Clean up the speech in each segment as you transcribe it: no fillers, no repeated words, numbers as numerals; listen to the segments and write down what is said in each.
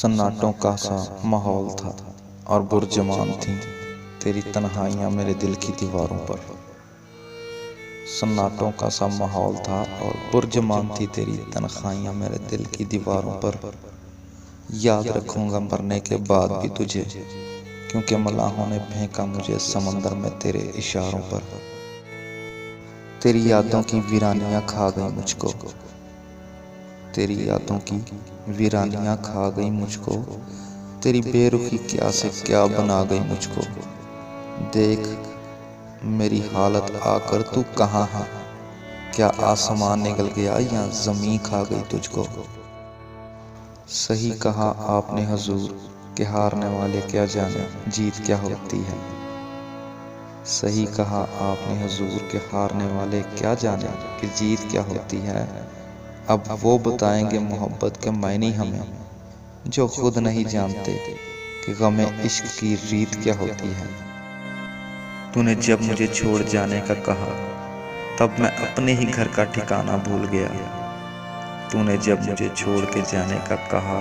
सन्नाटों का सा माहौल था और बुर्जमान थीं तेरी तन्हाइयाँ मेरे दिल की दीवारों पर। सन्नाटों का सा माहौल था और बुर्जमान थी तेरी तन्हाइयाँ मेरे दिल की दीवारों पर। याद रखूंगा मरने के बाद भी तुझे, क्योंकि मलाहों ने फेंका मुझे समंदर में तेरे इशारों पर। तेरी यादों की वीरानियाँ खा गई मुझको, तेरी यादों की वीरानियाँ खा गई मुझको, तेरी बेरुखी क्या से क्या बना गई मुझको। देख मेरी हालत आकर तू कहाँ है, क्या आसमान निगल गया या ज़मीं खा गई तुझको। सही कहा आपने हुजूर कि हारने वाले क्या जाने जीत क्या होती है। सही कहा आपने हुजूर कि हारने वाले क्या जाने कि जीत क्या होती है। अब वो बताएंगे मोहब्बत के मायने हमें, जो खुद नहीं जानते कि गमे इश्क की रीत क्या होती है। तूने जब मुझे छोड़ जाने का कहा, तब मैं अपने ही घर का ठिकाना भूल गया। तूने जब मुझे छोड़ के जाने का कहा,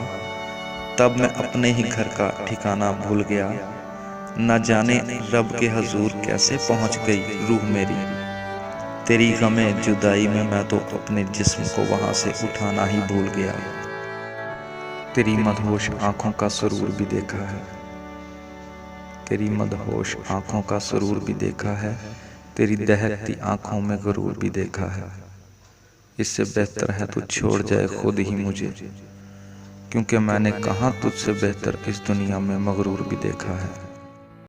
तब मैं अपने ही घर का ठिकाना भूल गया। न जाने रब के हुजूर कैसे पहुंच गई रूह मेरी। तेरी गमे जुदाई में मैं तो अपने जिस्म को वहां से उठाना ही भूल गया। तेरी मदहोश आंखों का सुरूर भी देखा है, तेरी मदहोश आंखों का सुरूर भी देखा है, तेरी दहकती आंखों में गुरूर भी देखा है। इससे बेहतर है तू छोड़ जाए खुद ही मुझे, क्योंकि मैंने कहाँ तुझसे बेहतर इस दुनिया में मगरूर भी देखा है।